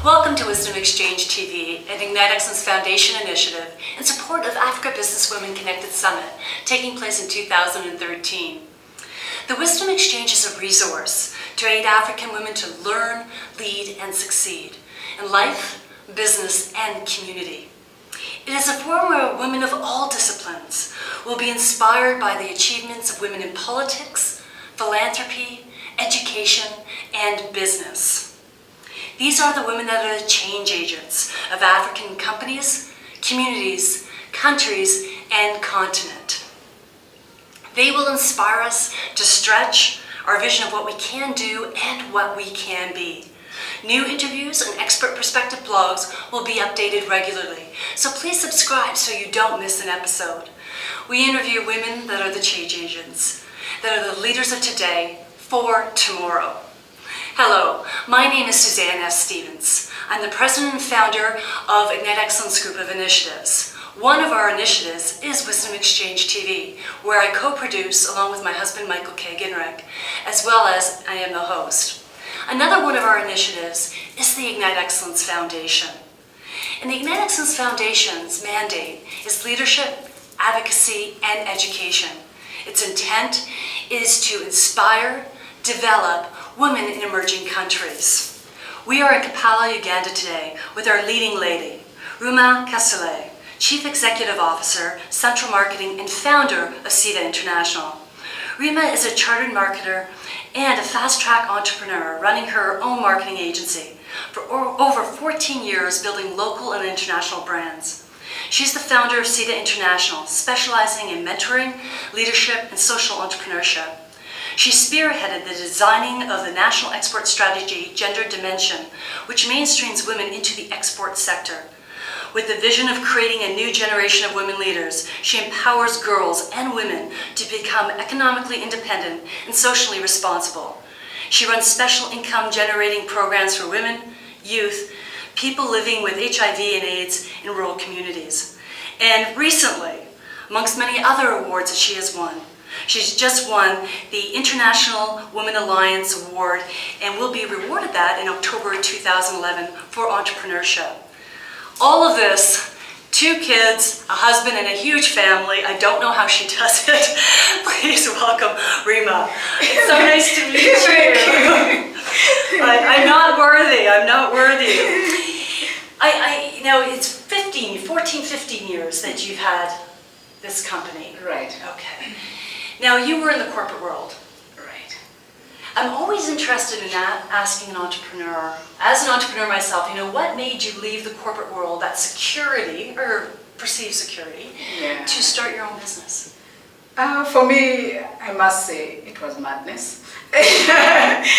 Welcome to Wisdom Exchange TV, an Ignite Excellence Foundation initiative in support of Africa Business Women Connected Summit, taking place in 2013. The Wisdom Exchange is a resource to aid African women to learn, lead, and succeed in life, business, and community. It is a forum where women of all disciplines will be inspired by the achievements of women in politics, philanthropy, education, and business. These are the women that are the change agents of African companies, communities, countries, and continent. They will inspire us to stretch our vision of what we can do and what we can be. New interviews and expert perspective blogs will be updated regularly, so please subscribe so you don't miss an episode. We interview women that are the change agents, that are the leaders of today for tomorrow. Hello, my name is Suzanne F Stevens. I'm the president and founder of Ignite Excellence Group of Initiatives. One of our initiatives is Wisdom Exchange TV, where I co-produce along with my husband Michael K. Ginrich, as well as I am the host. Another one of our initiatives is the Ignite Excellence Foundation. And the Ignite Excellence Foundation's mandate is leadership, advocacy, and education. Its intent is to inspire, develop women in emerging countries. We are in Kampala, Uganda today with our leading lady, Rehmah Kasule, Chief Executive Officer, Central Marketing, and founder of CEDA International. Rehmah is a chartered marketer and a fast-track entrepreneur running her own marketing agency for over 14 years, building local and international brands. She's the founder of CEDA International, specializing in mentoring, leadership, and social entrepreneurship. She spearheaded the designing of the National Export Strategy Gender Dimension, which mainstreams women into the export sector. With the vision of creating a new generation of women leaders, she empowers girls and women to become economically independent and socially responsible. She runs special income generating programs for women, youth, people living with HIV and AIDS in rural communities. And recently, amongst many other awards that she has won, she's just won the International Women Alliance Award and will be rewarded that in October 2011 for entrepreneurship. All of this, 2 kids, a husband, and a huge family. I don't know how she does it. Please welcome Rehmah. It's so nice to meet you. I'm not worthy. I'm not worthy. You know, it's 15 years that you've had this company. Right. Okay. Now, you were in the corporate world. Right. I'm always interested in asking an entrepreneur, as an entrepreneur myself, you know, what made you leave the corporate world, that security, or perceived security, to start your own business? For me, I must say it was madness. That's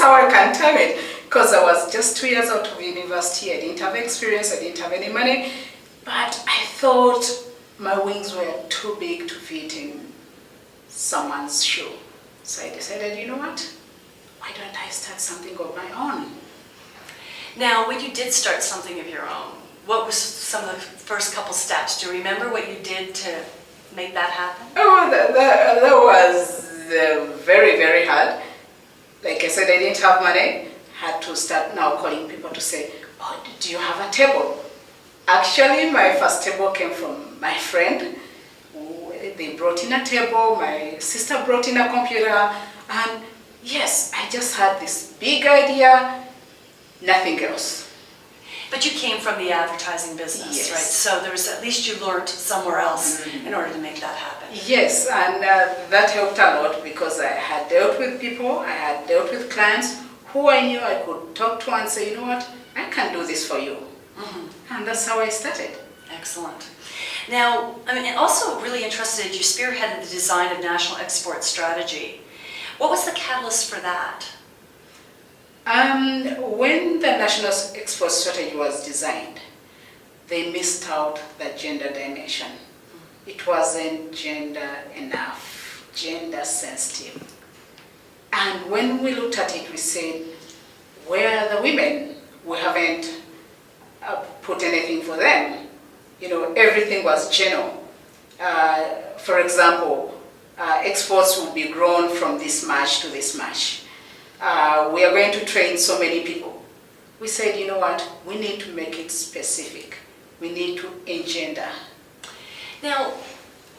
how I can term it. Because I was just 2 years out of university, I didn't have experience, I didn't have any money, but I thought my wings were too big to fit in someone's shoe. So I decided, you know what? Why don't I start something of my own? Now, when you did start something of your own, what was some of the first couple steps? Do you remember what you did to make that happen? Oh, that was very, very hard. Like I said, I didn't have money. Had to start now calling people to say, oh, do you have a table? Actually, my first table came from my friend. They brought in a table, my sister brought in a computer, and yes, I just had this big idea, nothing else. But you came from the advertising business, Yes. right? So there was, at least you learned somewhere else in order to make that happen. Yes, and that helped a lot because I had dealt with people, I had dealt with clients who I knew I could talk to and say, you know what, I can do this for you. And that's how I started. Excellent. Now, I mean, also really interested, you spearheaded the design of National Export Strategy. What was the catalyst for that? When the National Export Strategy was designed, they missed out the gender dimension. It wasn't gender enough, gender sensitive. And when we looked at it, we said, where are the women? We haven't put anything for them. You know, everything was general. For example, exports will be grown from this match to this match. We are going to train so many people. we said, you know what, we need to make it specific. We need to engender. Now,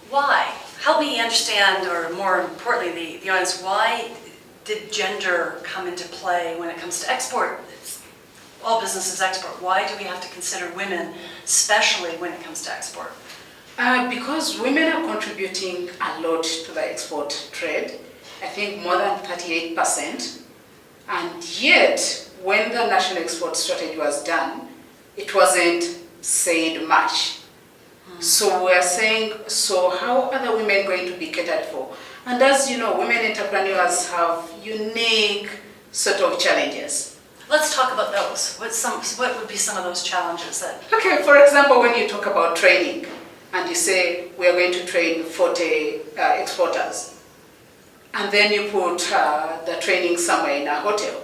why? Help me understand, or more importantly, the audience, why did gender come into play when it comes to export? All businesses export. Why do we have to consider women, especially when it comes to export? Because women are contributing a lot to the export trade. I think more than 38%. And yet, when the national export strategy was done, it wasn't said much. So we're saying, so how are the women going to be catered for? And as you know, women entrepreneurs have unique sort of challenges. Let's talk about those. What would be some of those challenges that? Okay, for example, when you talk about training, and you say, we are going to train 40 exporters, and then you put the training somewhere in a hotel.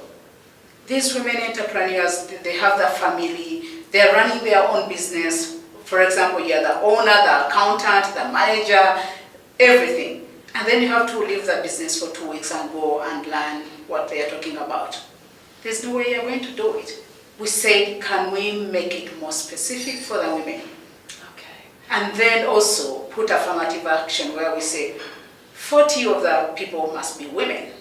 These women entrepreneurs, they have their family, they're running their own business. For example, you're the owner, the accountant, the manager, everything. And then you have to leave the business for 2 weeks and go and learn what they are talking about. There's no way you're going to do it. We said, can we make it more specific for the women? Okay. And then also put affirmative action where we say 40 of the people must be women.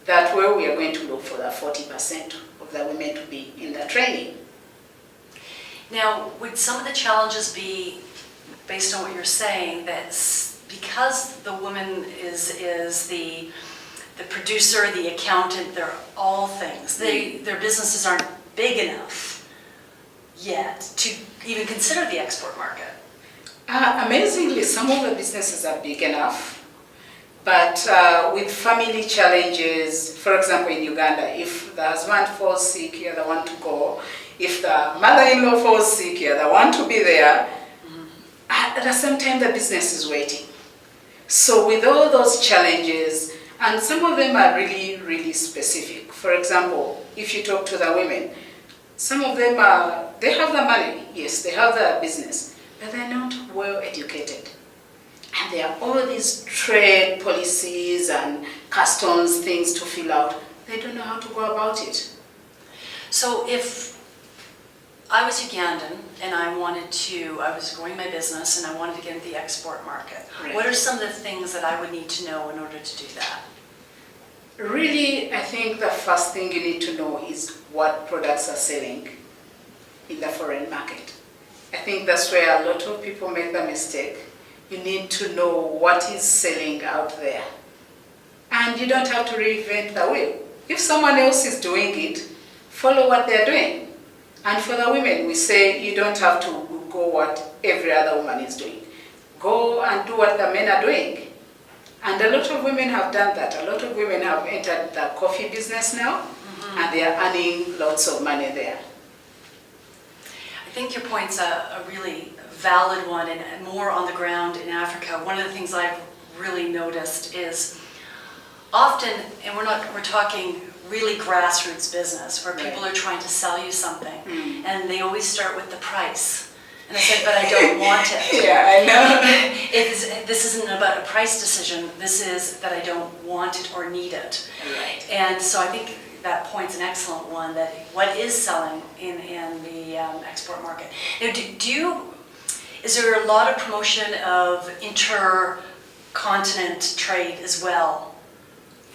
That way we are going to look for the 40% of the women to be in the training. Now, would some of the challenges be, based on what you're saying, that because the woman is the producer, the accountant, they're all things. Their businesses aren't big enough yet to even consider the export market? Amazingly, some of the businesses are big enough, but with family challenges, for example in Uganda, if the husband falls sick, you're the one to go. If the mother-in-law falls sick, you're the one to be there. At the same time, the business is waiting. So with all those challenges, and some of them are really, really specific. For example, if you talk to the women, some of them they have the money, yes, they have the business, but they're not well educated. And there are all these trade policies and customs things to fill out. They don't know how to go about it. So if I was Ugandan and I was growing my business and I wanted to get into the export market, Right. What are some of the things that I would need to know in order to do that? Really, I think the first thing you need to know is what products are selling in the foreign market. I think that's where a lot of people make the mistake. You need to know what is selling out there. And you don't have to reinvent the wheel. If someone else is doing it, follow what they're doing. And for the women, we say you don't have to go what every other woman is doing. Go and do what the men are doing. And a lot of women have done that. A lot of women have entered the coffee business now, and they are earning lots of money there. I think your point's a really valid one, and more on the ground in Africa. One of the things I've really noticed is often, and we're talking really grassroots business where people are trying to sell you something, and they always start with the price. And I said, but I don't want it. Yeah, I know. This isn't about a price decision. This is that I don't want it or need it. Right. And so I think that point's an excellent one, that what is selling in the export market. Now, is there a lot of promotion of intercontinent trade as well?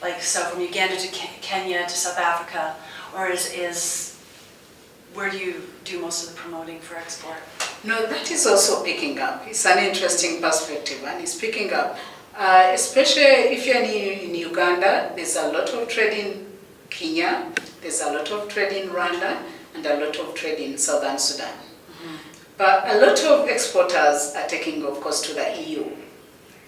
Like, so from Uganda to Kenya to South Africa, or where do you do most of the promoting for export? No, that is also picking up. It's an interesting perspective, and it's picking up. Especially if you're in Uganda, there's a lot of trade in Kenya, there's a lot of trade in Rwanda, and a lot of trade in Southern Sudan. But a lot of exporters are taking, of course, to the EU.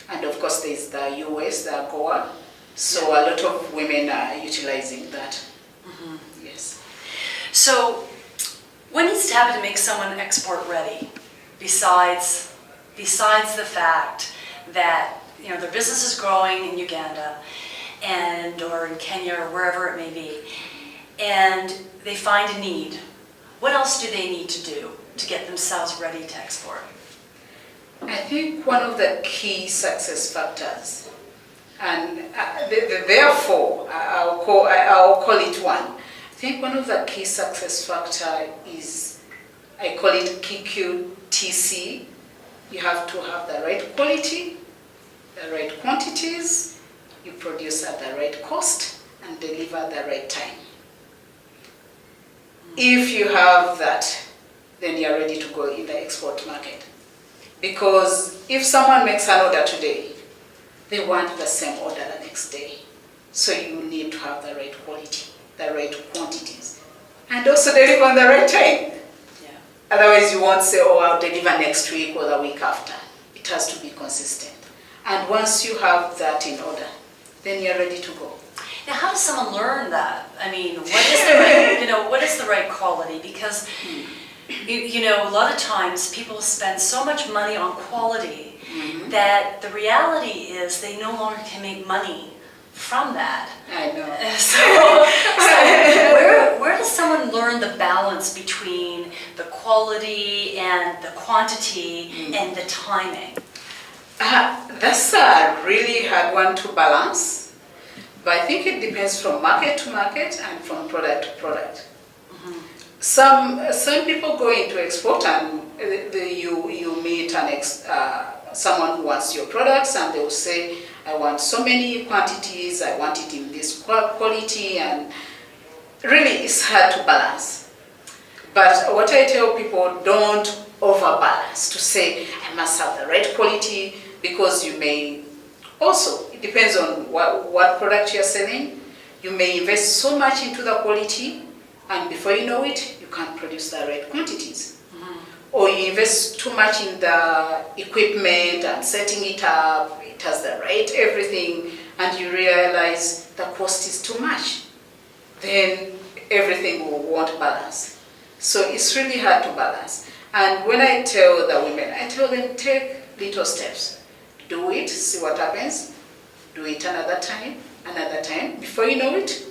And of course, there's the US, the AGOA. So a lot of women are utilizing that. Yes. So, what needs to happen to make someone export ready, besides the fact that their business is growing in Uganda, or in Kenya or wherever it may be, and they find a need? What else do they need to do to get themselves ready to export? I think one of the key success factors, and therefore I'll call it one. I think one of the key success factor is, I call it QQTC. You have to have the right quality, the right quantities, you produce at the right cost, and deliver at the right time. If you have that, then you're ready to go in the export market. Because if someone makes an order today, they want the same order the next day. So you need to have the right quality, the right quantities, and also deliver on the right time. Yeah. Otherwise you won't say, oh, I'll deliver next week or the week after. It has to be consistent. And once you have that in order, then you're ready to go. Now, how does someone learn that? I mean, what is the right, what is the right quality? Because, a lot of times people spend so much money on quality that the reality is they no longer can make money from that. I know. So where does someone learn the balance between the quality and the quantity and the timing? That's a really hard one to balance. But I think it depends from market to market and from product to product. Some people go into export and you meet someone who wants your products and they will say, I want so many quantities, I want it in this quality, and really it's hard to balance. But what I tell people, don't overbalance to say, I must have the right quality, because you may also, it depends on what product you're selling. You may invest so much into the quality, and before you know it, you can't produce the right quantities. Or you invest too much in the equipment and setting it up, it has the right everything, and you realize the cost is too much. Then everything won't balance. So it's really hard to balance. And when I tell the women, I tell them, take little steps. Do it, see what happens. Do it another time. Before you know it,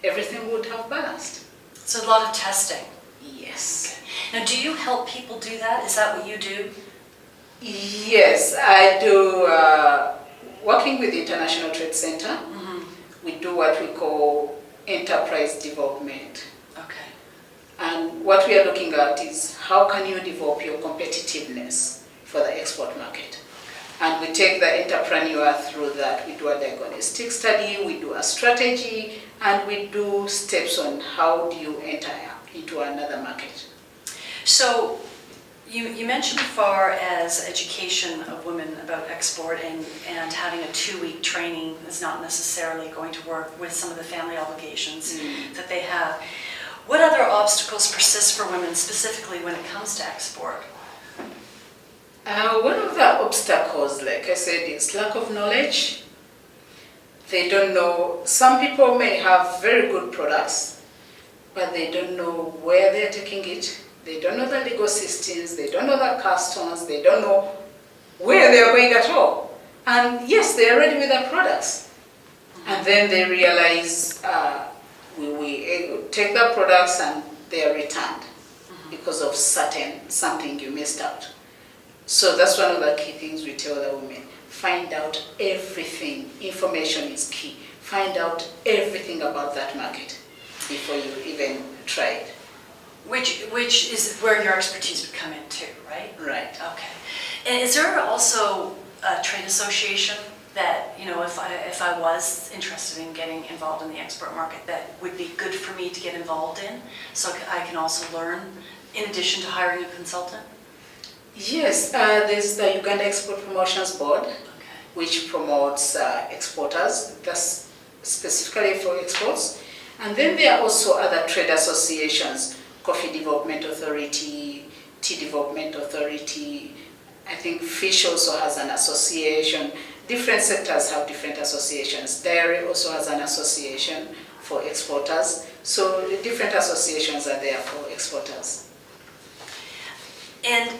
everything would have balanced. It's a lot of testing. Yes. Okay. Now, do you help people do that? Is that what you do? Yes, I do. Working with the International Trade Center, we do what we call enterprise development. Okay. And what we are looking at is how can you develop your competitiveness for the export market. And we take the entrepreneur through that. We do a diagnostic study, we do a strategy, and we do steps on how do you enter into another market. So you mentioned as far as education of women about export and having a 2-week training is not necessarily going to work with some of the family obligations that they have. What other obstacles persist for women specifically when it comes to export? One of the obstacles, like I said, is lack of knowledge. They don't know. Some people may have very good products, but they don't know where they're taking it. They don't know the legal systems. They don't know the customs. They don't know where they're going at all. And yes, they're ready with their products. And then they realize we take the products and they are returned because of something you missed out. So that's one of the key things we tell the women. Find out everything. Information is key. Find out everything about that market before you even try it. Which is where your expertise would come in too, right? Right. Okay. And is there also a trade association that, if I was interested in getting involved in the export market, that would be good for me to get involved in, so I can also learn in addition to hiring a consultant? Yes, there's the Uganda Export Promotions Board, which promotes exporters, that's specifically for exports. And then there are also other trade associations, Coffee Development Authority, Tea Development Authority. I think Fish also has an association. Different sectors have different associations. Dairy also has an association for exporters. So the different associations are there for exporters. And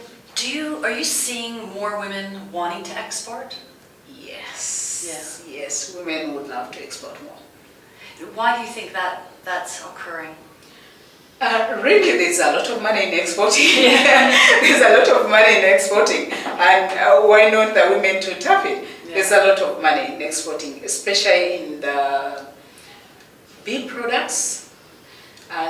are you seeing more women wanting to export? Yes. Yeah. Yes, women would love to export more. Why do you think that's occurring? Really, there's a lot of money in exporting. There's a lot of money in exporting. And why not the women to tap it? Yeah. There's a lot of money in exporting, especially in the big products.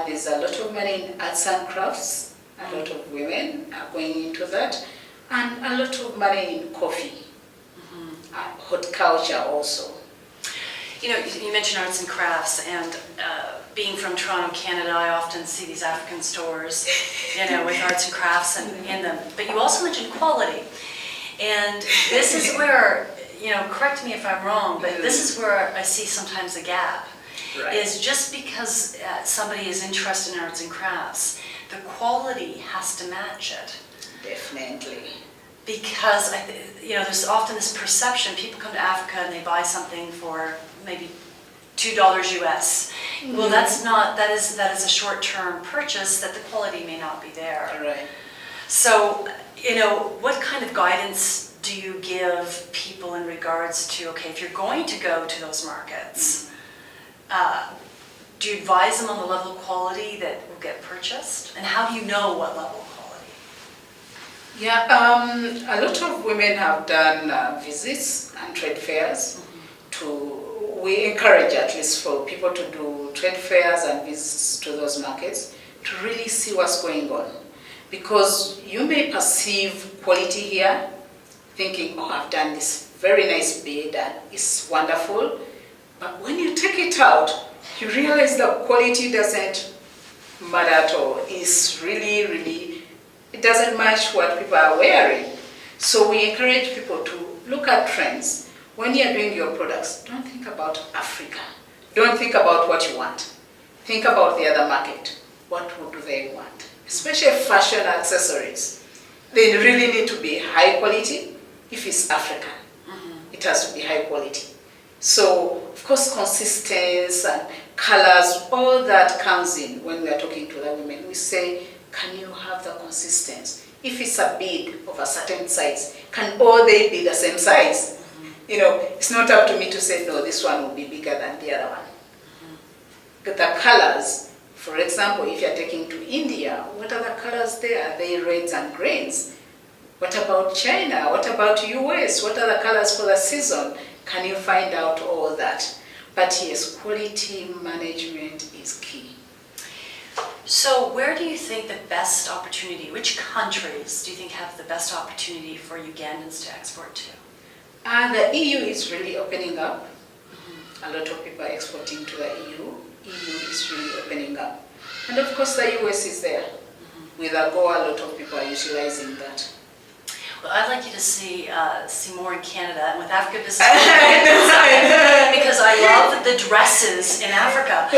There's a lot of money in arts and crafts. A lot of women are going into that. And a lot of money in coffee. Hot culture also. You know, you mentioned arts and crafts, and being from Toronto, Canada, I often see these African stores, you know, with arts and crafts in them. But you also mentioned quality. And this is where, you know, correct me if I'm wrong, but this is where I see sometimes a gap. Right. Is just because somebody is interested in arts and crafts, the quality has to match it. Definitely. Because you know, there's often this perception. People come to Africa and they buy something for maybe $2 US. Well, that's not. That is a short-term purchase that the quality may not be there. Right. So, you know, what kind of guidance do you give people in regards to, okay, if you're going to go to those markets, do you advise them on the level of quality that will get purchased? And how do you know what level of quality? Yeah, a lot of women have done visits and trade fairs. We encourage at least for people to do trade fairs and visits to those markets to really see what's going on. Because you may perceive quality here, thinking, oh, I've done this very nice bead and it's wonderful. But when you take it out, you realize the quality doesn't matter at all. It's really, it doesn't match what people are wearing. So we encourage people to look at trends. When you're doing your products, don't think about Africa. Don't think about what you want. Think about the other market. What do they want? Especially fashion accessories. They really need to be high quality. If it's African, it has to be high quality. So, of course, consistency and colors, all that comes in when we are talking to the women. We say, can you have the consistency? If it's a bead of a certain size, can all they be the same size? You know, it's not up to me to say, no, this one will be bigger than the other one. But the colors, for example, if you're taking to India, what are the colors there? Are they reds and greens? What about China? What about US? What are the colors for the season? Can you find out all that? But yes, quality management is key. So where do you think the best opportunity, which countries do you think have the best opportunity for Ugandans to export to? The EU is really opening up. A lot of people are exporting to the EU. EU is really opening up. And of course the US is there. With AGOA, a lot of people are utilizing that. Well, I'd like you to see more in Canada and with Africa Business because I love the dresses in Africa.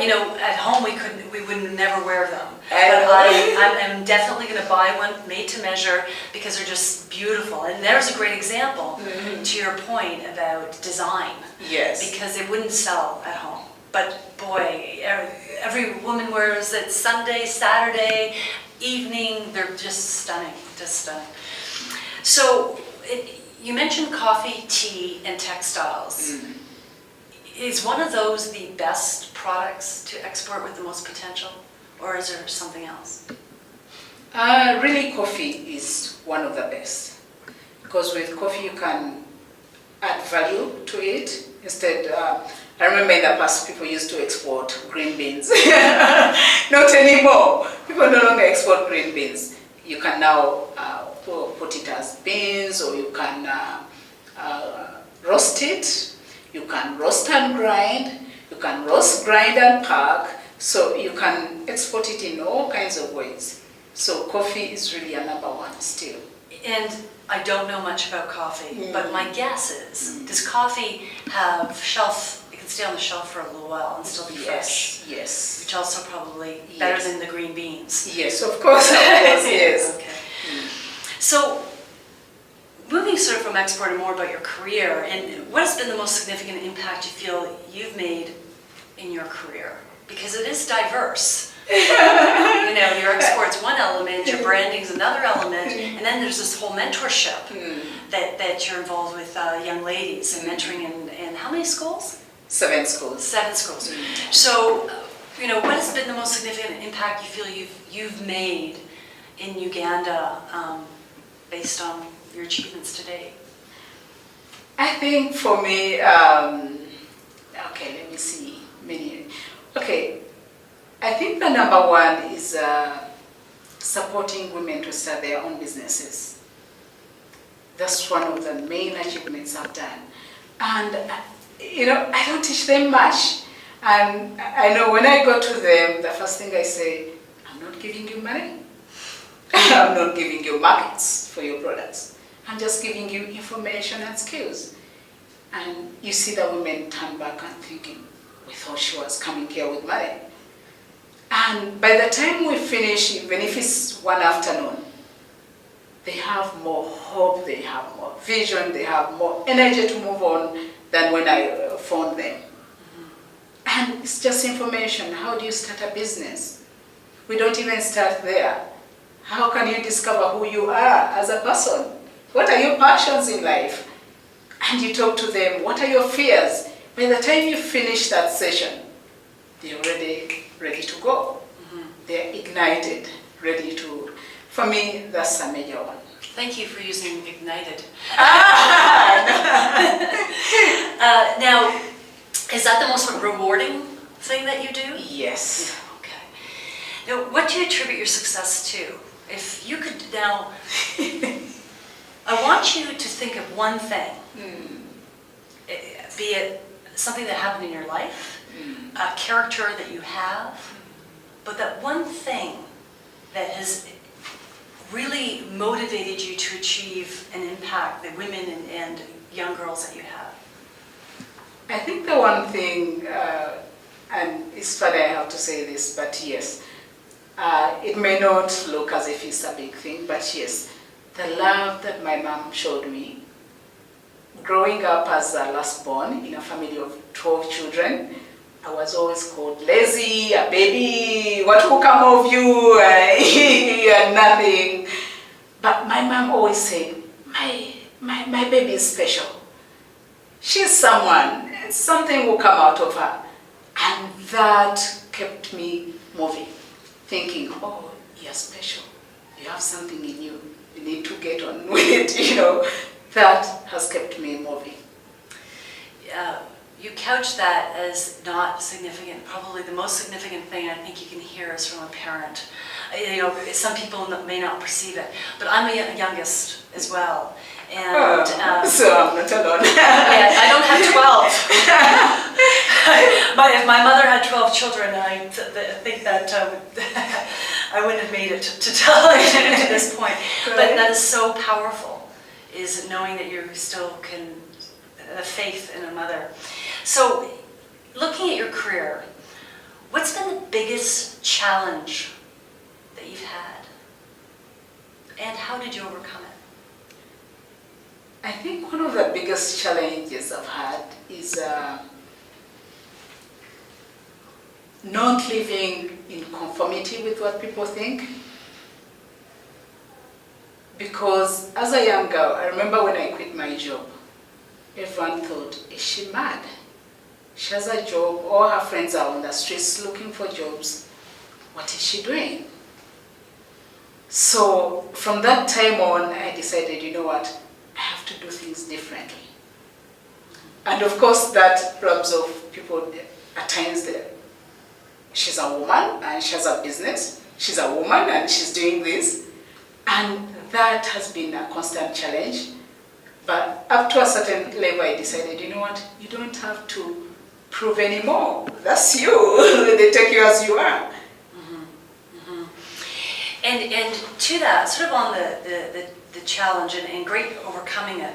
You know, at home we would never wear them, but I'm definitely going to buy one made to measure because they're just beautiful. And there's a great example to your point about design. Yes. Because it wouldn't sell at home. But boy, every woman wears it Sunday, Saturday, evening. They're just stunning, just stunning. So, you mentioned coffee, tea, and textiles. Is one of those the best products to export with the most potential, or is there something else? Really, coffee is one of the best. Because with coffee you can add value to it. Instead, I remember in the past people used to export green beans. Not anymore. People no longer export green beans. You can now put it as beans, or you can roast it. You can roast and grind. You can roast, grind and pack. So you can export it in all kinds of ways. So coffee is really a number one still. And I don't know much about coffee, but my guess is, does coffee have shelf, it can stay on the shelf for a little while and still be fresh? Yes. Which also probably better than the green beans. Yes, of course, yes. Okay. So, moving sort of from export and more about your career, and what has been the most significant impact you feel you've made in your career? Because it is diverse. You know, your export's one element, your branding's another element, and then there's this whole mentorship that you're involved with young ladies and mentoring in how many schools? 7 schools. 7 schools. So, you know, what has been the most significant impact you feel you've made in Uganda based on your achievements today? I think for me, okay, let me see. Okay, I think the number one is supporting women to start their own businesses. That's one of the main achievements I've done. And, I don't teach them much. And I know when I go to them, the first thing I say, I'm not giving you money. I'm not giving you markets for your products. I'm just giving you information and skills. And you see the women turn back and thinking, we thought she was coming here with money. And by the time we finish, even if it's one afternoon, they have more hope, they have more vision, they have more energy to move on than when I phoned them. And it's just information. How do you start a business? We don't even start there. How can you discover who you are as a person? What are your passions in life? And you talk to them, what are your fears? By the time you finish that session, they're already ready to go. They're ignited, ready to. For me, that's a major one. Thank you for using ignited. Now, is that the most rewarding thing that you do? Yes. Okay. Now, what do you attribute your success to? If you could now, I want you to think of one thing, be it something that happened in your life, a character that you have, but that one thing that has really motivated you to achieve and impact the women and young girls that you have. I think the one thing, and it's funny I have to say this, but yes, it may not look as if it's a big thing, but yes, the love that my mom showed me, growing up as a last born in a family of 12 children, I was always called lazy, a baby, what will come of you, and nothing. But my mom always said, my baby is special. She's someone, something will come out of her. And that kept me moving, thinking, oh, you're special. You have something in you. You need to get on with it, That has kept me moving. You couch that as not significant. Probably the most significant thing I think you can hear is from a parent. Some people may not perceive it, but I'm a youngest as well. And so I'm not alone. Yeah, I don't have 12. If my mother had 12 children, I think that I wouldn't have made it to this point. Right. But that is so powerful, is knowing that you still can, the faith in a mother. So, looking at your career, what's been the biggest challenge that you've had? And how did you overcome it? I think one of the biggest challenges I've had is not living in conformity with what people think. Because as a young girl, I remember when I quit my job, everyone thought, is she mad? She has a job, all her friends are on the streets looking for jobs. What is she doing? So from that time on, I decided, you know what, I have to do things differently. And of course that rubs off people at times that she's a woman and she has a business. She's a woman and she's doing this. And that has been a constant challenge. But up to a certain level, I decided, you know what, you don't have to prove anymore. That's you. They take you as you are. And to that, sort of on the challenge and great overcoming it,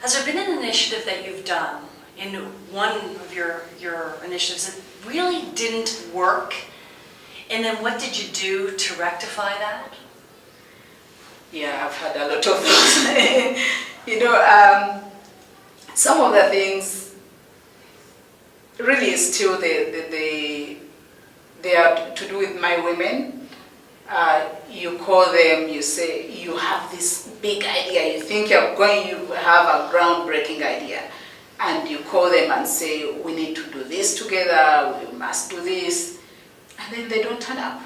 has there been an initiative that you've done in one of your initiatives that really didn't work? And then what did you do to rectify that? Yeah, I've had a lot of those. Some of the things really still they are to do with my women. You call them, you say, you have this big idea, you think you have a groundbreaking idea, and you call them and say, we need to do this together, we must do this, and then they don't turn up.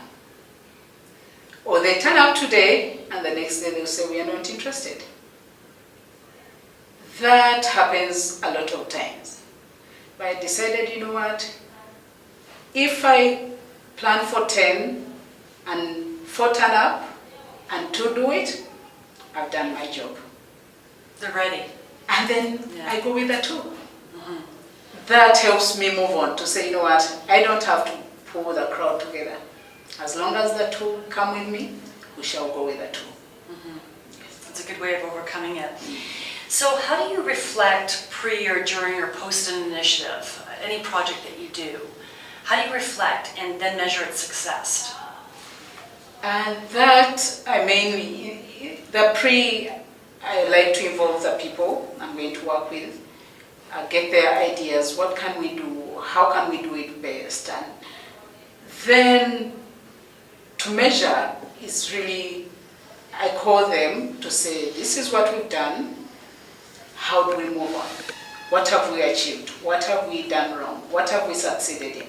Or they turn up today, and the next day they'll say, we are not interested. That happens a lot of times. But I decided, you know what, if I plan for 10 and 4 turn up and 2 do it, I've done my job. They're ready. And then Yeah. I go with the 2. That helps me move on to say, you know what, I don't have to pull the crowd together. As long as the 2 come with me, we shall go with the 2. That's a good way of overcoming it. So how do you reflect pre or during or post an initiative, any project that you do? How do you reflect and then measure its success? And that, I mainly, the pre, I like to involve the people I'm going to work with, get their ideas, what can we do, how can we do it best, and then to measure is really, I call them to say, this is what we've done, how do we move on? What have we achieved? What have we done wrong? What have we succeeded in?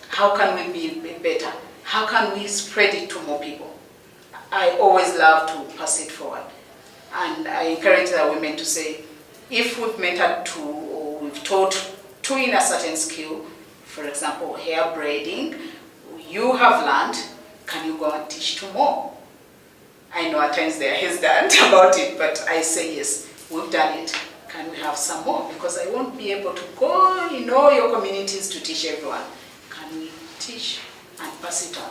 How can we be better? How can we spread it to more people? I always love to pass it forward. And I encourage the women to say, if we've mentored 2 or we've taught 2 in a certain skill, for example, hair braiding, you have learned, can you go and teach 2 more? I know at times they are hesitant about it, but I say yes, we've done it. Can we have some more? Because I won't be able to go in all your communities to teach everyone. Can we teach and pass it on?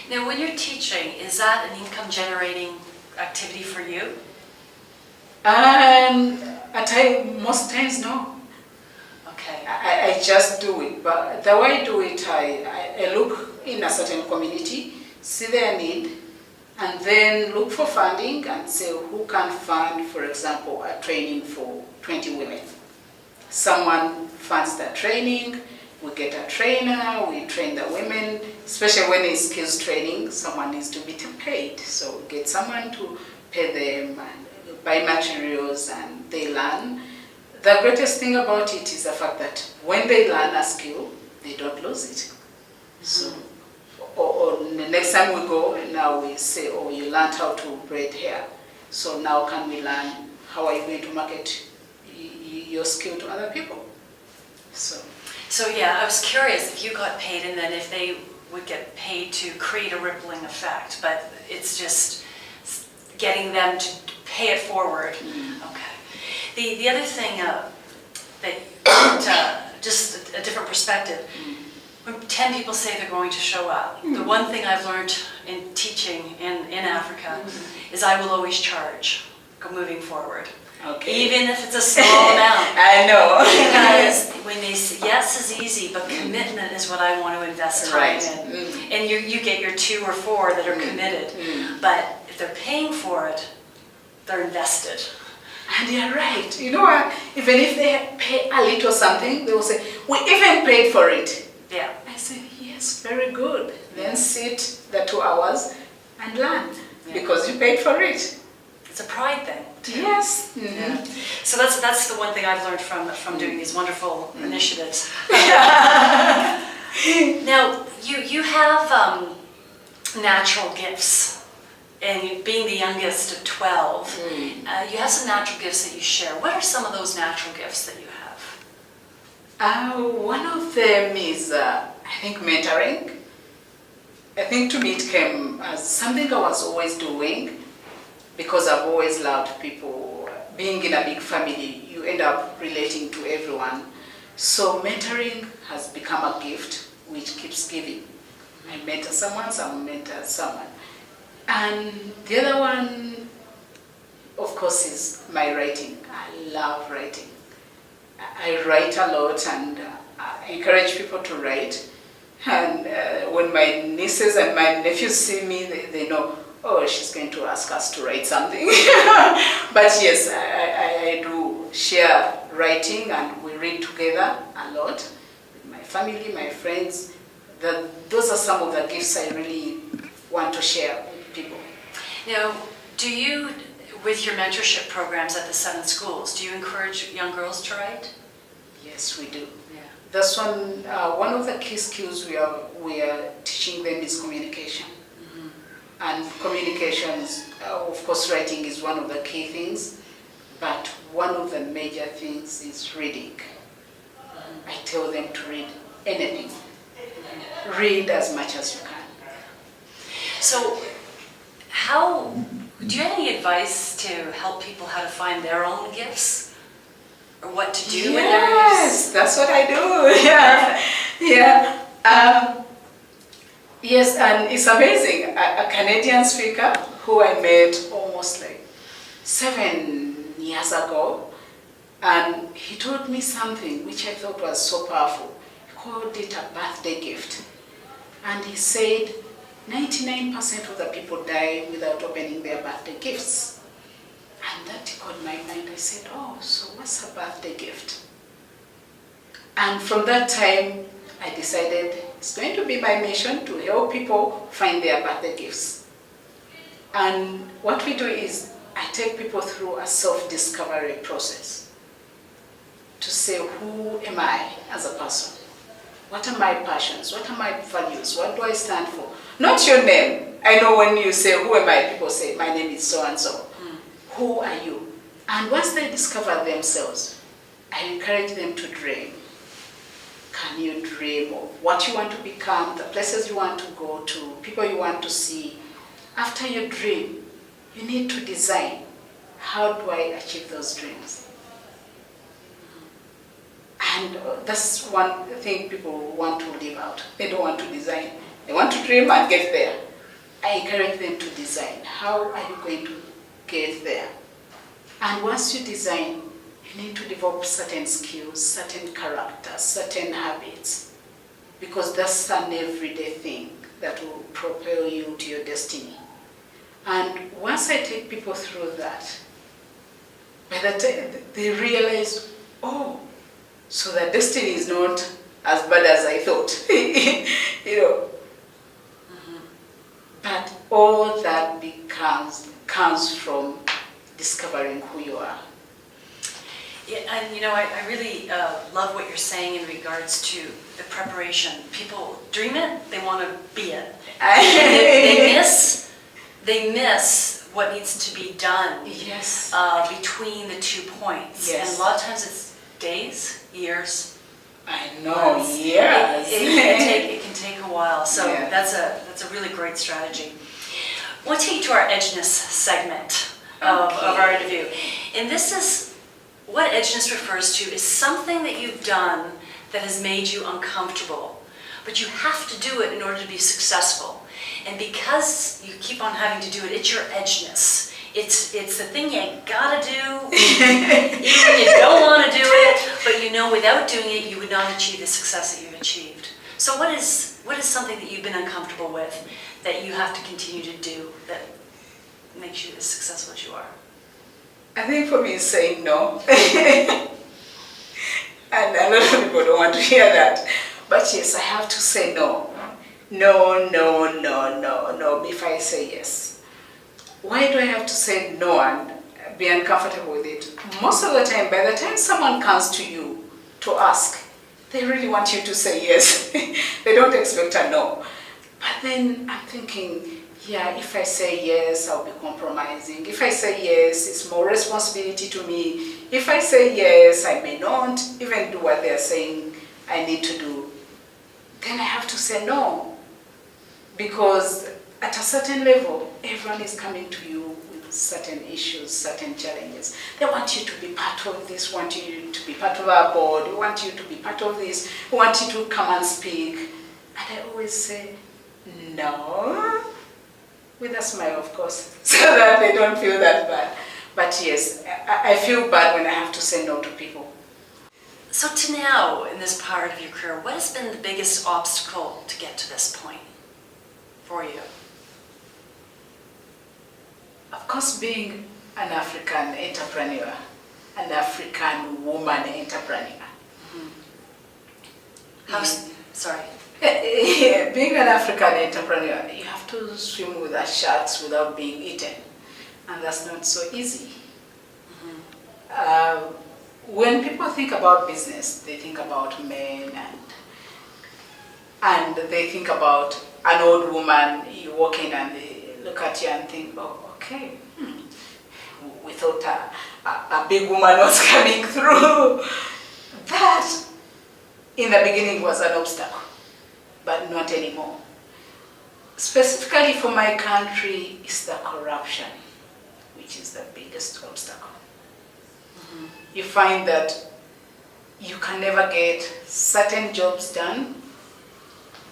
Now, when you're teaching, is that an income generating activity for you? Most times, no. Okay. I just do it, but the way I do it, I look in a certain community, see their need, and then look for funding and say who can fund, for example, a training for 20 women. Someone funds the training, we get a trainer, we train the women, especially when it's skills training, someone needs to be paid. So we get someone to pay them and buy materials and they learn. The greatest thing about it is the fact that when they learn a skill, they don't lose it. So, or the next time we go, now we say, oh, you learned how to braid hair. So now can we learn how are you going to market your skill to other people? So yeah, I was curious if you got paid and then if they would get paid to create a rippling effect, but it's just getting them to pay it forward. Okay. The other thing just a different perspective. When 10 people say they're going to show up, the one thing I've learned in teaching in Africa is I will always charge moving forward. Okay. Even if it's a small amount. I know. Because when they say yes is easy, but commitment is what I want to invest time in. And you get your 2 or 4 that are committed. But if they're paying for it, they're invested. And you're right. You know what? Even if they pay a little something, they will say, we even paid for it. Yeah. I say, yes, very good. Then sit the 2 hours and learn because you paid for it. It's a pride thing. Too. Yes. Yeah. So that's the one thing I've learned from doing these wonderful initiatives. Now, you have natural gifts. And being the youngest of 12, you have some natural gifts that you share. What are some of those natural gifts that you have? One of them is, I think, mentoring. I think to me it came as something I was always doing because I've always loved people. Being in a big family, you end up relating to everyone. So mentoring has become a gift which keeps giving. I mentor someone, someone mentors someone. And the other one, of course, is my writing. I love writing. I write a lot and I encourage people to write. And when my nieces and my nephews see me, they know, oh, she's going to ask us to write something. But yes, I do share writing and we read together a lot with my family, my friends. Those are some of the gifts I really want to share with people. Now, do you, with your mentorship programs at the 7 schools, do you encourage young girls to write? Yes, we do. Yeah. That's one of the key skills we are teaching them is communication. And communications, of course, writing is one of the key things, but one of the major things is reading. I tell them to read anything. Read as much as you can. So, do you have any advice to help people how to find their own gifts? Or what to do with their gifts? Yes, that's what I do. Yeah. Yes, and it's amazing. A Canadian speaker who I met almost like 7 years ago, and he told me something which I thought was so powerful. He called it a birthday gift. And he said 99% of the people die without opening their birthday gifts. And that caught my mind. I said, oh, so what's a birthday gift? And from that time, I decided it's going to be my mission to help people find their birthday gifts. And what we do is I take people through a self-discovery process to say, who am I as a person? What are my passions? What are my values? What do I stand for? Not your name. I know when you say, who am I? People say, my name is so-and-so. Who are you? And once they discover themselves, I encourage them to dream. Can you dream of what you want to become, the places you want to go to, people you want to see? After you dream, you need to design. How do I achieve those dreams? And that's one thing people want to leave out. They don't want to design. They want to dream and get there. I encourage them to design. How are you going to get there? And once you design, you need to develop certain skills, certain characters, certain habits, because that's an everyday thing that will propel you to your destiny. And once I take people through that, by the time they realize, oh, so the destiny is not as bad as I thought, you know. But all that comes from discovering who you are. Yeah, and you know, I really love what you're saying in regards to the preparation. People dream it, they want to be it. They miss what needs to be done. Yes. Between the 2 points. Yes. And a lot of times it's days, years. I know, months. yes. It can take a while. So Yeah. that's a really great strategy. I want to take you to our edginess segment of our interview. And this is what edginess refers to is something that you've done that has made you uncomfortable, but you have to do it in order to be successful. And because you keep on having to do it, it's your edginess. It's the thing you gotta do, even when you don't want to do it, but you know without doing it you would not achieve the success that you've achieved. So what is something that you've been uncomfortable with that you have to continue to do that makes you as successful as you are? I think for me it's saying no. And a lot of people don't want to hear that. But yes, I have to say no. No, no, no, no, no, before I say yes. Why do I have to say no and be uncomfortable with it? Most of the time, by the time someone comes to you to ask, they really want you to say yes. They don't expect a no. But then I'm thinking, yeah, if I say yes, I'll be compromising. If I say yes, it's more responsibility to me. If I say yes, I may not even do what they're saying I need to do. Then I have to say no. Because at a certain level, everyone is coming to you with certain issues, certain challenges. They want you to be part of this, want you to be part of our board, we want you to be part of this, we want you to come and speak. And I always say, no, with a smile, of course, so that they don't feel that bad. But yes, I feel bad when I have to say no to people. So to now, in this part of your career, what has been the biggest obstacle to get to this point for you? Of course, being an African entrepreneur, an African woman entrepreneur. Sorry. Being an African entrepreneur, you have to swim with the sharks without being eaten. And that's not so easy. When people think about business, they think about men and they think about an old woman. You walk in and they look at you and think, oh, okay, we thought a big woman was coming through. That, in the beginning, was an obstacle. but not anymore. Specifically for my country, is the corruption, which is the biggest obstacle. Mm-hmm. You find that you can never get certain jobs done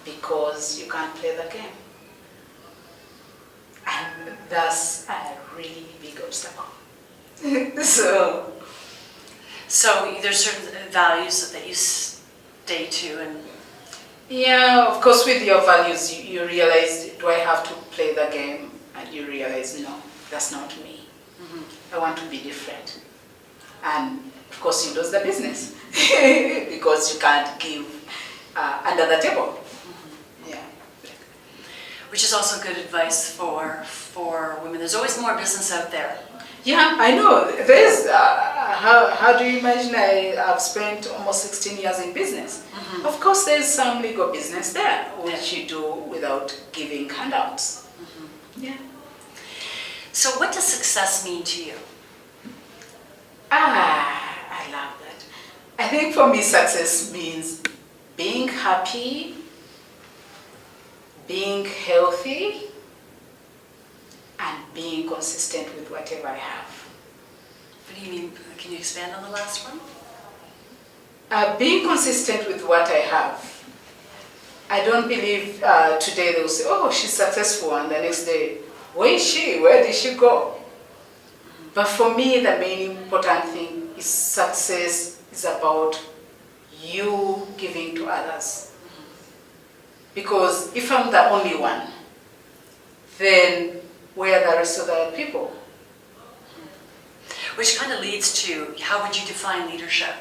because you can't play the game. And that's a really big obstacle. So there's certain values that you stay to, and yeah, of course, with your values, you realize, do I have to play the game? And you realize, no, that's not me. Mm-hmm. I want to be different. And of course, you lose the business because you can't give under the table. Mm-hmm. Yeah. Which is also good advice for women. There's always more business out there. Yeah, I know. There's, how do you imagine I've spent almost 16 years in business? Mm-hmm. Of course, there's some legal business there, which you do without giving handouts. Mm-hmm. Yeah. So what does success mean to you? I love that. I think for me, success means being happy, being healthy, and being consistent with whatever I have. What do you mean? Can you expand on the last one? Being consistent with what I have. I don't believe today they will say, oh, she's successful, and the next day, where is she? Where did she go? Mm-hmm. But for me, the main important thing is success is about you giving to others. Mm-hmm. Because if I'm the only one, then where are the rest of the people? Which kind of leads to, how would you define leadership?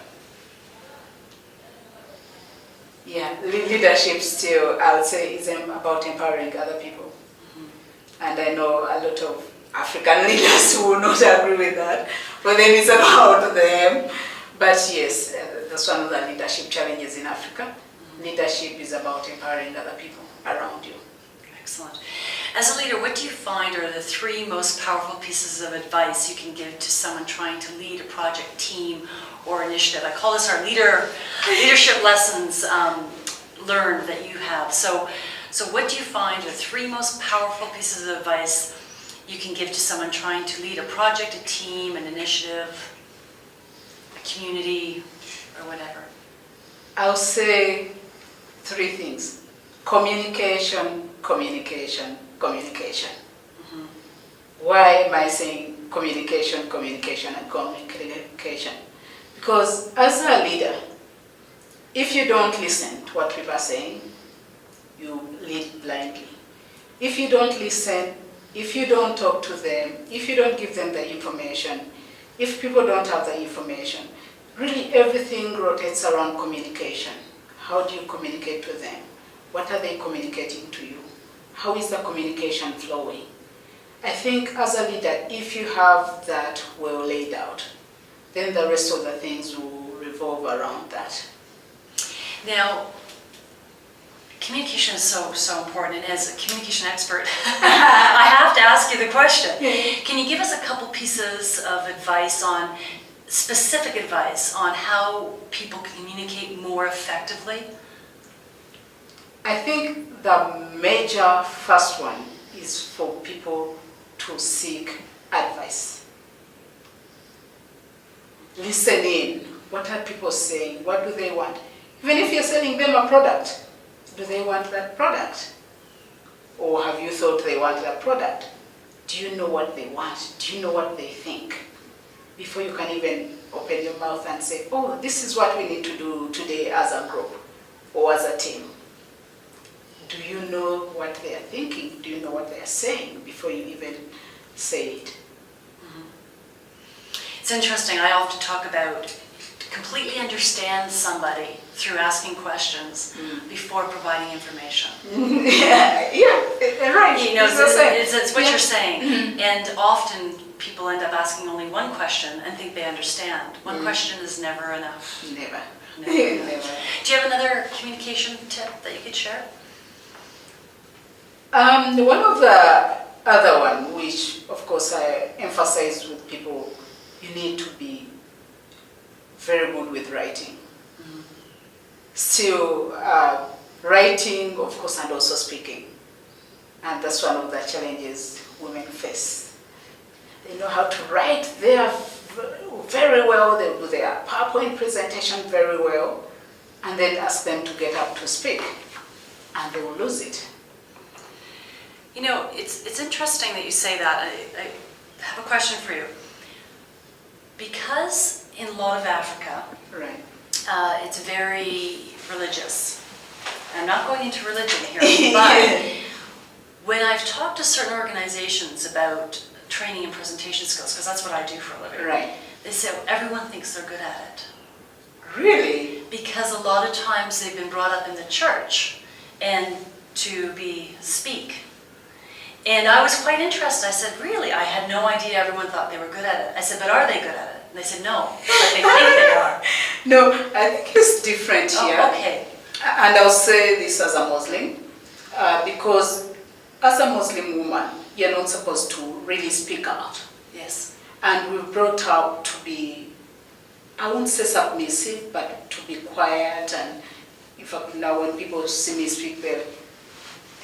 Yeah, leadership still, I would say, is about empowering other people. Mm-hmm. And I know a lot of African leaders who will not agree with that, but then it's about them. But yes, that's one of the leadership challenges in Africa. Mm-hmm. Leadership is about empowering other people around you. Excellent. As a leader, what do you find are the 3 most powerful pieces of advice you can give to someone trying to lead a project, team, or initiative? I call this our leadership lessons learned that you have. So what do you find are 3 most powerful pieces of advice you can give to someone trying to lead a project, a team, an initiative, a community, or whatever? I'll say 3 things. Communication, communication, communication. Mm-hmm. Why am I saying communication, communication, and communication? Because as a leader, if you don't listen to what people are saying, you lead blindly. If you don't listen, if you don't talk to them, if you don't give them the information, if people don't have the information, really everything rotates around communication. How do you communicate to them? What are they communicating to you? How is the communication flowing? I think as a leader, if you have that well laid out, then the rest of the things will revolve around that. Now, communication is so important, and as a communication expert, I have to ask you the question. Can you give us a couple pieces of advice specific advice on how people communicate more effectively? I think the major first one is for people to seek advice. Listen in. What are people saying? What do they want? Even if you're selling them a product, do they want that product? Or have you thought they want that product? Do you know what they want? Do you know what they think? Before you can even open your mouth and say, oh, this is what we need to do today as a group or as a team. Do you know what they are thinking? Do you know what they are saying before you even say it? Mm-hmm. It's interesting. I often talk about completely understand somebody through asking questions before providing information. Yeah, right. You know, it's what you're saying. Mm-hmm. And often people end up asking only one question and think they understand. One question is never enough. Never. Never. Do you have another communication tip that you could share? One of the other one, which of course I emphasize with people, you need to be very good with writing. Mm-hmm. Still, writing, of course, and also speaking. And that's one of the challenges women face. They know how to write very well, they do their PowerPoint presentation very well, and then ask them to get up to speak, and they will lose it. You know, it's interesting that you say that. I have a question for you. Because in a lot of Africa, Right. It's very religious. I'm not going into religion here, but when I've talked to certain organizations about training and presentation skills, because that's what I do for a living, Right. they say everyone thinks they're good at it. Really? Because a lot of times they've been brought up in the church and to speak. And I was quite interested. I said, really? I had no idea everyone thought they were good at it. I said, but are they good at it? And they said, no, but they think they are. No, I think it's different here. Oh, okay. And I'll say this as a Muslim, because as a Muslim woman, you're not supposed to really speak out. Yes. And we're brought up to be, I won't say submissive, but to be quiet. And in fact, now when people see me speak,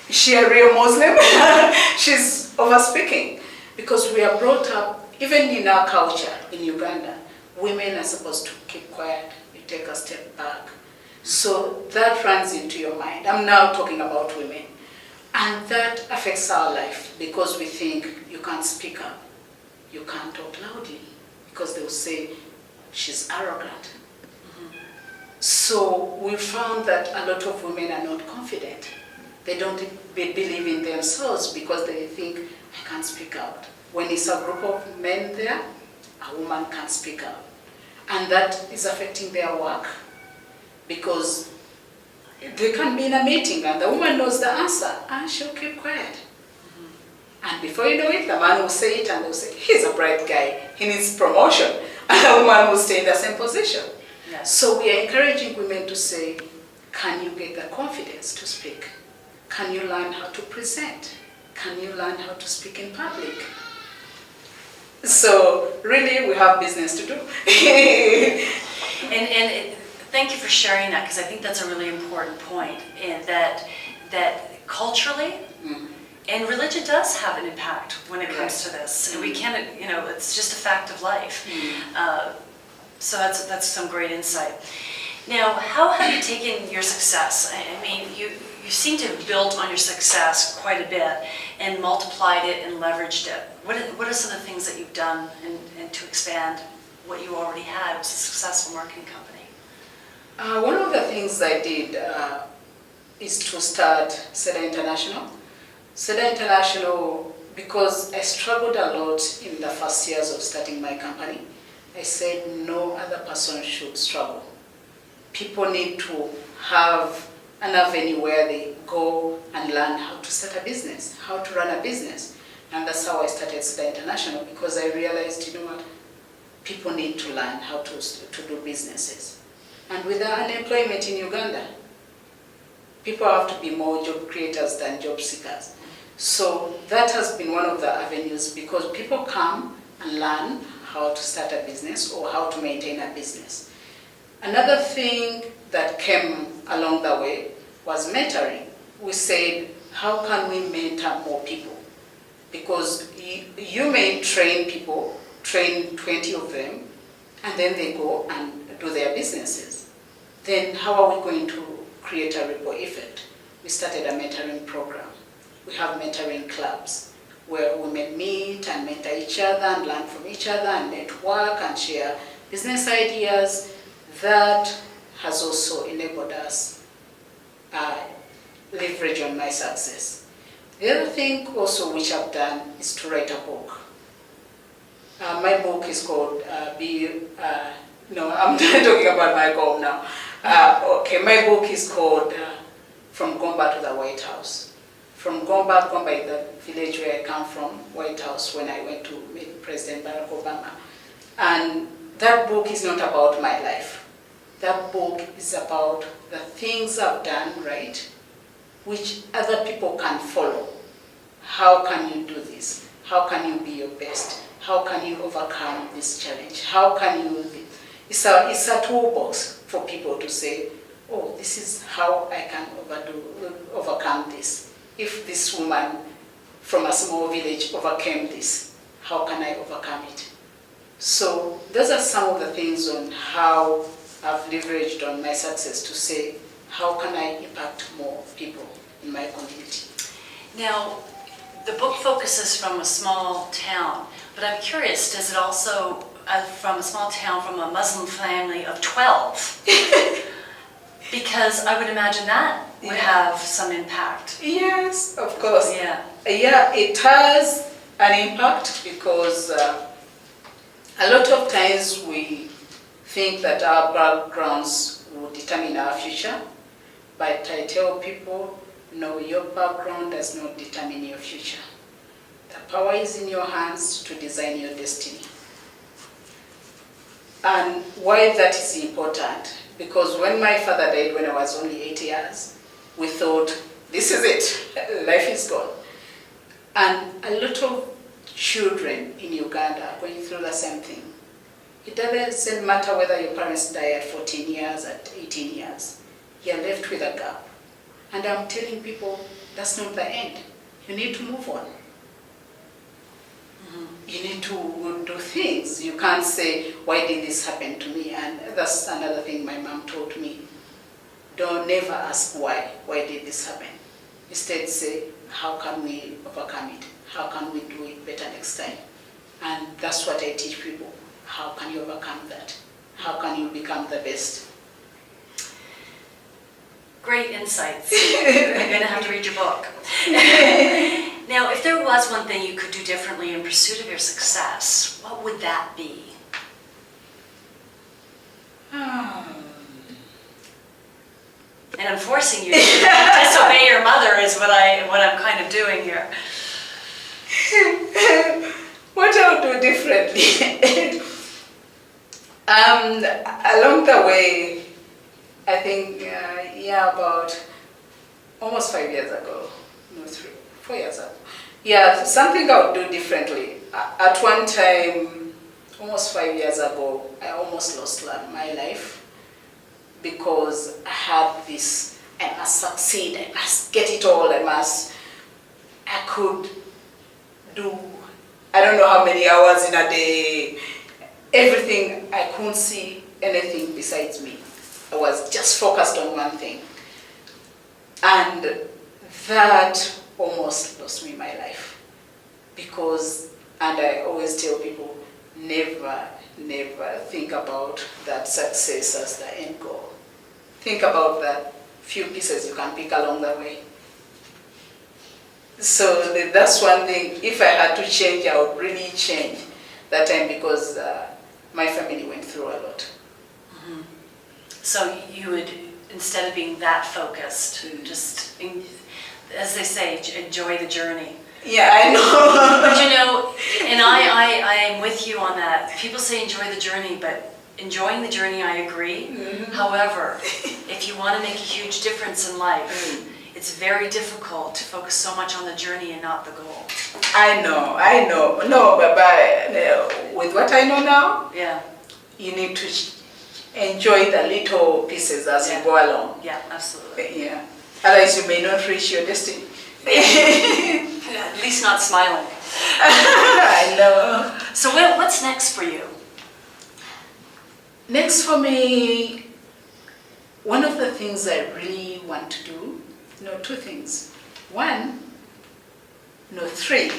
is she a real Muslim? She's over speaking. Because we are brought up, even in our culture in Uganda, women are supposed to keep quiet. You take a step back. So that runs into your mind. I'm now talking about women. And that affects our life because we think you can't speak up. You can't talk loudly because they'll say she's arrogant. Mm-hmm. So we found that a lot of women are not confident. They don't believe in themselves because they think, I can't speak out. When it's a group of men there, a woman can't speak out. And that is affecting their work because they can be in a meeting and the woman knows the answer and she'll keep quiet. Mm-hmm. And before you know it, the man will say it and they'll say, he's a bright guy, he needs promotion. And the woman will stay in the same position. Yes. So we are encouraging women to say, can you get the confidence to speak? Can you learn how to present? Can you learn how to speak in public? So really, we have business to do. and thank you for sharing that, because I think that's a really important point, and that culturally, mm-hmm. and religion does have an impact when it comes to this, and we can't, it's just a fact of life. Mm-hmm. So that's some great insight. Now, how have you taken your success? I mean, you seem to have built on your success quite a bit and multiplied it and leveraged it. What are some of the things that you've done and to expand what you already had as a successful marketing company? One of the things I did is to start CEDA International. CEDA International, because I struggled a lot in the first years of starting my company, I said no other person should struggle. People need to have an avenue where they go and learn how to start a business, how to run a business. And that's how I started CEDA International, because I realized, people need to learn how to do businesses. And with the unemployment in Uganda, people have to be more job creators than job seekers. So that has been one of the avenues, because people come and learn how to start a business or how to maintain a business. Another thing that came along the way was mentoring. We said, how can we mentor more people? Because you may train people, train 20 of them, and then they go and do their businesses. Then how are we going to create a ripple effect? We started a mentoring program. We have mentoring clubs where women meet and mentor each other and learn from each other and network and share business ideas. That has also enabled us leverage on my success. The other thing also which I've done is to write a book. My book is called no, I'm talking about my goal now. My book is called From Gomba to the White House. From Gomba is the village where I come from, White House, when I went to meet President Barack Obama. And that book is not about my life. That book is about the things I've done right, which other people can follow. How can you do this? How can you be your best? How can you overcome this challenge? How can you... It's a toolbox for people to say, oh, this is how I can overcome this. If this woman from a small village overcame this, how can I overcome it? So those are some of the things on how I've leveraged on my success to say, how can I impact more people in my community? Now, the book focuses from a small town, but I'm curious, does it also, from a small town, from a Muslim family of 12? Because I would imagine that would have some impact. Yes, of course. Yeah. Yeah, it has an impact because a lot of times we think that our backgrounds will determine our future, but I tell people, no, your background does not determine your future. The power is in your hands to design your destiny. And why that is important? Because when my father died when I was only 8 years, we thought, this is it, life is gone. And a lot of children in Uganda are going through the same thing. It doesn't matter whether your parents die at 14 years, at 18 years. You're left with a gap. And I'm telling people, that's not the end. You need to move on. You need to do things. You can't say, why did this happen to me? And that's another thing my mom taught me. Don't never ask why. Why did this happen? Instead say, how can we overcome it? How can we do it better next time? And that's what I teach people. How can you overcome that? How can you become the best? Great insights. I'm going to have to read your book. Now, if there was one thing you could do differently in pursuit of your success, what would that be? And I'm forcing you to disobey your mother is what I'm kind of doing here. What I'll do differently? Along the way, I think, about almost 5 years ago, no, 4 years ago. Yeah, something I would do differently. At one time, almost 5 years ago, I almost lost my life because I had this, I must succeed, I must get it all, I could do, I don't know how many hours in a day, everything, I couldn't see anything besides me. I was just focused on one thing. And that almost lost me my life. Because, and I always tell people, never think about that success as the end goal. Think about that few pieces you can pick along the way. So that's one thing. If I had to change, I would really change that time because my family went through a lot. Mm-hmm. So you would, instead of being that focused, just, as they say, enjoy the journey. Yeah, I know. But you know, and I am with you on that. People say enjoy the journey, but enjoying the journey, I agree. Mm-hmm. However, if you want to make a huge difference in life, it's very difficult to focus so much on the journey and not the goal. I know. No, but with what I know now, yeah, you need to enjoy the little pieces as you go along. Yeah, absolutely. Yeah. Otherwise, you may not reach your destiny. At least not smiling. I know. So what's next for you? Next for me, one of the things I really want to do, two things. One, three.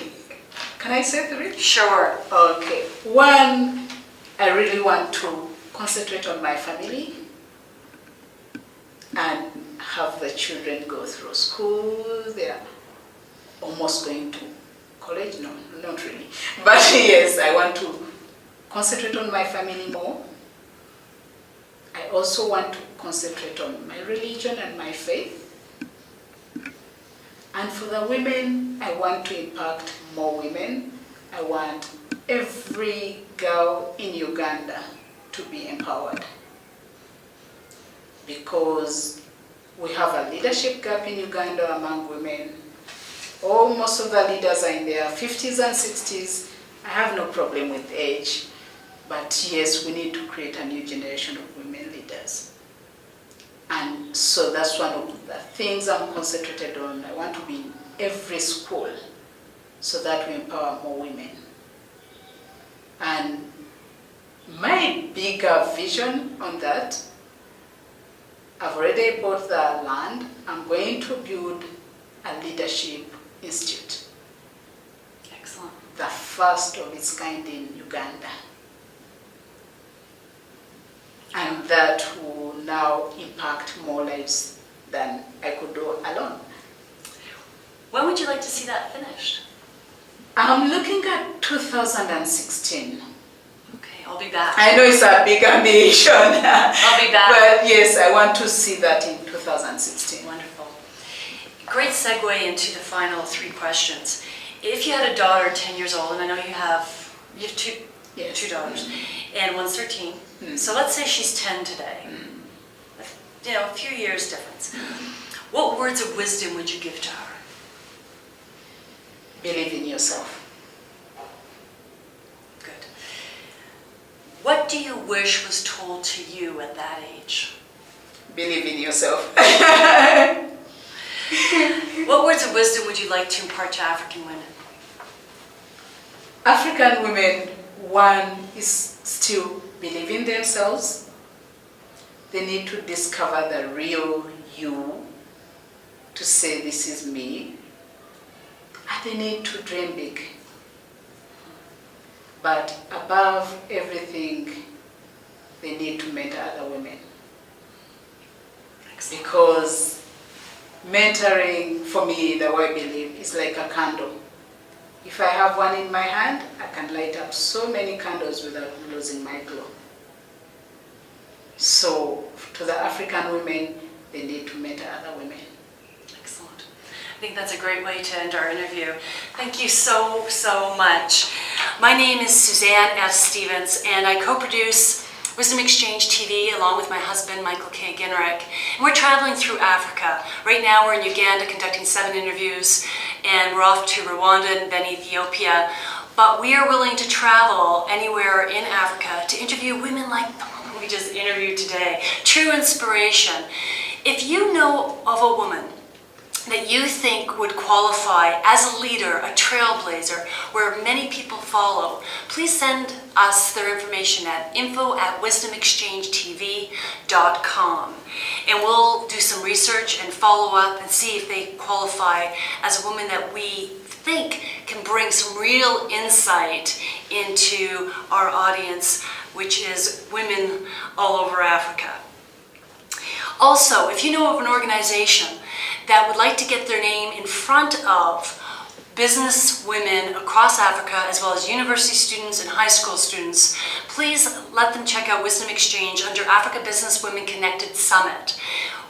Can I say three? Sure. Okay. One, I really want to concentrate on my family and have the children go through school. They're almost going to college. No, not really. But yes, I want to concentrate on my family more. I also want to concentrate on my religion and my faith. And for the women, I want to impact more women. I want every girl in Uganda to be empowered. Because we have a leadership gap in Uganda among women. Most of the leaders are in their 50s and 60s. I have no problem with age. But yes, we need to create a new generation of women leaders. And so that's one of the things I'm concentrated on. I want to be in every school so that we empower more women. And my bigger vision on that, I've already bought the land. I'm going to build a leadership institute. Excellent. The first of its kind in Uganda. And that will now impact more lives than I could do alone. When would you like to see that finished? I'm looking at 2016. Okay, I'll be back. I know it's a big ambition. I'll be back. But yes, I want to see that in 2016. Wonderful. Great segue into the final three questions. If you had a daughter 10 years old, and I know you have two, Yes. two daughters, and one's 13, Mm. so let's say she's 10 today. You know, a few years difference. What words of wisdom would you give to her? Believe in yourself. Good. What do you wish was told to you at that age? Believe in yourself. What words of wisdom would you like to impart to African women? African women, one is still believe in themselves. They need to discover the real you, to say this is me. And they need to dream big. But above everything, they need to mentor other women. Excellent. Because mentoring, for me, the way I believe, is like a candle. If I have one in my hand, I can light up so many candles without losing my glow. So, to the African women, they need to mentor other women. Excellent. I think that's a great way to end our interview. Thank you so, so much. My name is Suzanne F Stevens, and I co-produce Wisdom Exchange TV along with my husband, Michael K. Ginrich. And we're traveling through Africa. Right now we're in Uganda conducting 7 interviews, and we're off to Rwanda and then Ethiopia. But we are willing to travel anywhere in Africa to interview women like the woman we just interviewed today. True inspiration. If you know of a woman that you think would qualify as a leader, a trailblazer, where many people follow, please send us their information at info@wisdomexchangetv.com. And we'll do some research and follow up and see if they qualify as a woman that we think can bring some real insight into our audience, which is women all over Africa. Also, if you know of an organization that would like to get their name in front of business women across Africa, as well as university students and high school students, please let them check out Wisdom Exchange under Africa Business Women Connected Summit.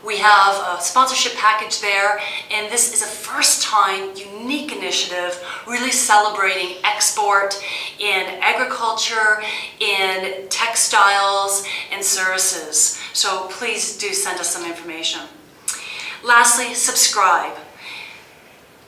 We have a sponsorship package there, and this is a first-time, unique initiative really celebrating export in agriculture, in textiles, and services. So please do send us some information. Lastly, subscribe.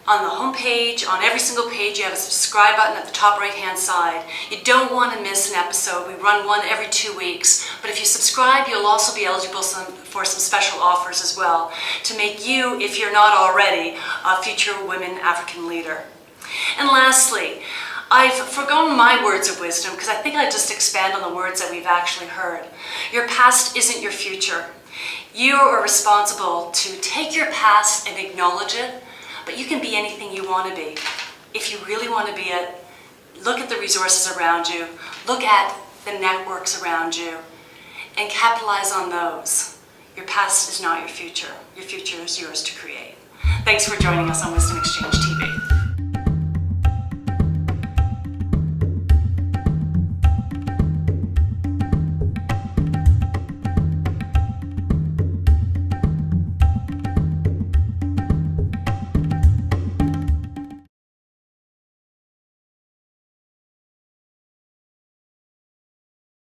On the home page, on every single page, you have a subscribe button at the top right-hand side. You don't want to miss an episode. We run one every 2 weeks. But if you subscribe, you'll also be eligible for some special offers as well to make you, if you're not already, a future women African leader. And lastly, I've forgotten my words of wisdom because I think I'll just expand on the words that we've actually heard. Your past isn't your future. You are responsible to take your past and acknowledge it, but you can be anything you want to be. If you really want to be it, look at the resources around you, look at the networks around you, and capitalize on those. Your past is not your future. Your future is yours to create. Thanks for joining us on Wisdom Exchange TV.